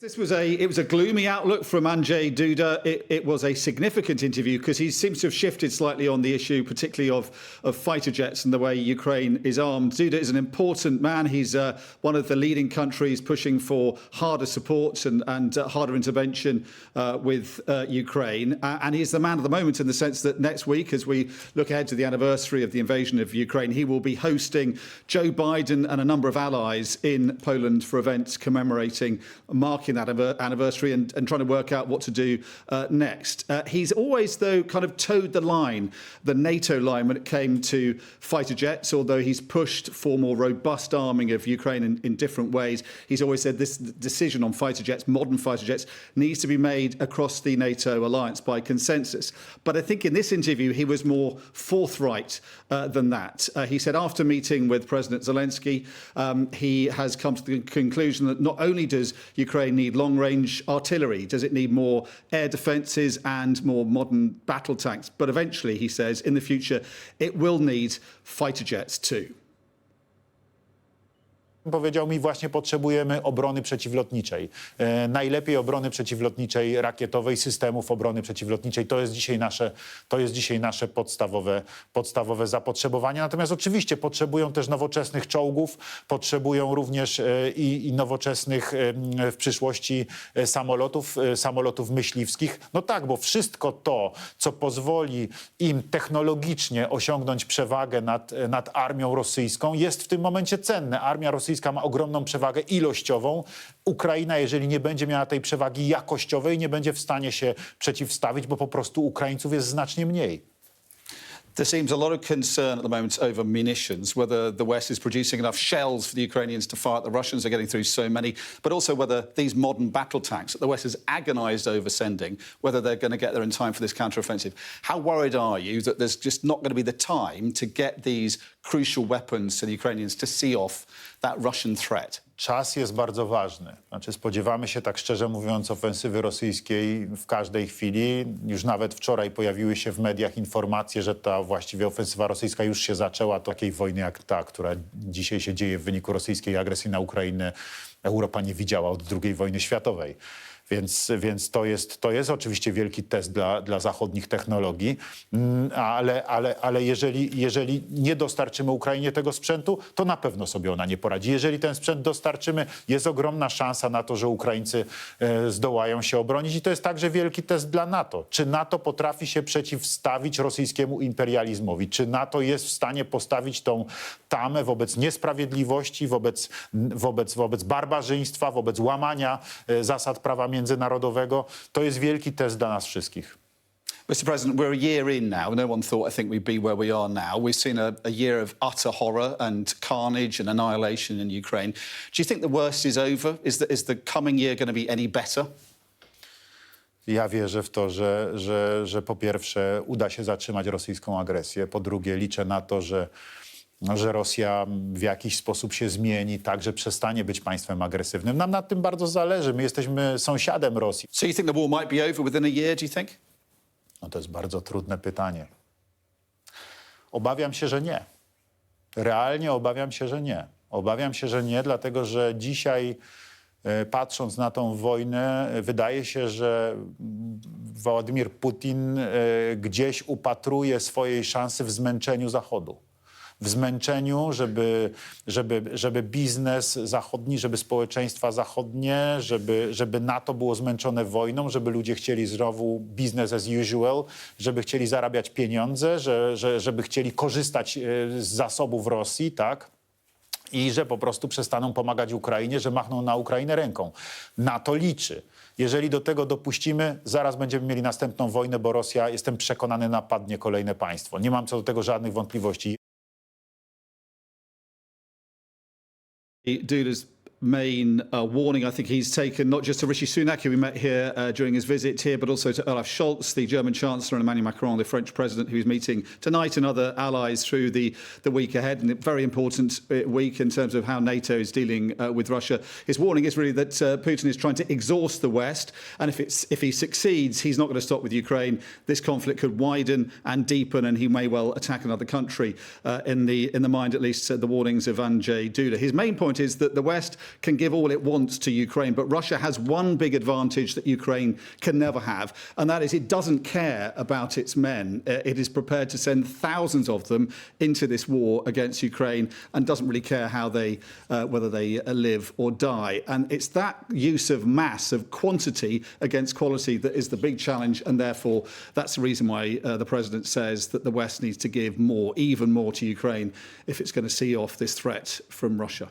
It was a gloomy outlook from Andrzej Duda. It was a significant interview because he seems to have shifted slightly on the issue, particularly of fighter jets and the way Ukraine is armed. Duda is an important man. He's one of the leading countries pushing for harder support and harder intervention with Ukraine. And he's the man of the moment in the sense that next week, as we look ahead to the anniversary of the invasion of Ukraine, he will be hosting Joe Biden and a number of allies in Poland for events commemorating, marking that anniversary and trying to work out what to do next. He's always, though, kind of towed the line, the NATO line, when it came to fighter jets, although he's pushed for more robust arming of Ukraine in different ways. He's always said this decision on fighter jets, modern fighter jets, needs to be made across the NATO alliance by consensus. But I think in this interview, he was more forthright than that. He said after meeting with President Zelenskyy, he has come to the conclusion that not only does Ukraine need long-range artillery, does it need more air defences and more modern battle tanks, but eventually, he says, in the future, it will need fighter jets too. Powiedział mi, właśnie potrzebujemy obrony przeciwlotniczej. Najlepiej obrony przeciwlotniczej rakietowej, systemów obrony przeciwlotniczej. To jest dzisiaj nasze podstawowe zapotrzebowanie. Natomiast oczywiście potrzebują też nowoczesnych czołgów, potrzebują również i nowoczesnych w przyszłości samolotów myśliwskich. No tak, bo wszystko to, co pozwoli im technologicznie osiągnąć przewagę nad armią rosyjską, jest w tym momencie cenne. Armia rosyjska ma ogromną przewagę ilościową. Ukraina, jeżeli nie będzie miała tej przewagi jakościowej, nie będzie w stanie się przeciwstawić, bo po prostu Ukraińców jest znacznie mniej. There seems a lot of concern at the moment over munitions, whether the West is producing enough shells for the Ukrainians to fight the Russians are getting through so many, but also whether these modern battle tanks that the West has agonised over sending, whether they're going to get there in time for this counter-offensive. How worried are you that there's just not going to be the time to get these crucial weapons to the Ukrainians to see off that Russian threat? Czas jest bardzo ważny. Znaczy spodziewamy się, tak szczerze mówiąc, ofensywy rosyjskiej w każdej chwili. Już nawet wczoraj pojawiły się w mediach informacje, że ta właściwie ofensywa rosyjska już się zaczęła. Takiej wojny jak ta, która dzisiaj się dzieje w wyniku rosyjskiej agresji na Ukrainę, Europa nie widziała od II wojny światowej. Więc to jest oczywiście wielki test dla zachodnich technologii, ale jeżeli nie dostarczymy Ukrainie tego sprzętu, to na pewno sobie ona nie poradzi. Jeżeli ten sprzęt dostarczymy, jest ogromna szansa na to, że Ukraińcy zdołają się obronić i to jest także wielki test dla NATO. Czy NATO potrafi się przeciwstawić rosyjskiemu imperializmowi? Czy NATO jest w stanie postawić tą tamę wobec niesprawiedliwości, wobec barbarzyństwa, wobec łamania zasad prawa międzynarodowego? To jest wielki test dla nas wszystkich. Mr. President, we're a year in now. No one thought, I think, we'd be where we are now. We've seen a year of utter horror and carnage and annihilation in Ukraine. Do you think the worst is over? Is the coming year going to be any better? Ja wierzę w to, że po pierwsze uda się zatrzymać rosyjską agresję. Po drugie liczę na to, że Rosja w jakiś sposób się zmieni, tak, że przestanie być państwem agresywnym. Nam na tym bardzo zależy. My jesteśmy sąsiadem Rosji. So you think the war might be over within a year, do you think? No to jest bardzo trudne pytanie. Obawiam się, że nie. Realnie obawiam się, że nie. Obawiam się, że nie, dlatego że dzisiaj, patrząc na tą wojnę, wydaje się, że Władimir Putin gdzieś upatruje swojej szansy w zmęczeniu Zachodu. W zmęczeniu, żeby biznes zachodni, żeby społeczeństwa zachodnie, żeby NATO było zmęczone wojną, żeby ludzie chcieli znowu business as usual, żeby chcieli zarabiać pieniądze, żeby chcieli korzystać z zasobów Rosji, tak? I że po prostu przestaną pomagać Ukrainie, że machną na Ukrainę ręką. Na to liczy. Jeżeli do tego dopuścimy, zaraz będziemy mieli następną wojnę, bo Rosja, jestem przekonany, napadnie kolejne państwo. Nie mam co do tego żadnych wątpliwości. Duda's main warning, I think he's taken not just to Rishi Sunak, who we met here during his visit here, but also to Olaf Scholz, the German Chancellor, and Emmanuel Macron, the French President, who's meeting tonight, and other allies through the week ahead. And a very important week in terms of how NATO is dealing with Russia. His warning is really that Putin is trying to exhaust the West, and if he succeeds, he's not going to stop with Ukraine. This conflict could widen and deepen, and he may well attack another country. In the mind, at least, the warnings of Andrzej Duda. His main point is that the West can give all it wants to Ukraine. But Russia has one big advantage that Ukraine can never have, and that is it doesn't care about its men. It is prepared to send thousands of them into this war against Ukraine and doesn't really care how whether they live or die. And it's that use of mass, of quantity against quality, that is the big challenge, and therefore that's the reason why the president says that the West needs to give more, even more, to Ukraine if it's going to see off this threat from Russia.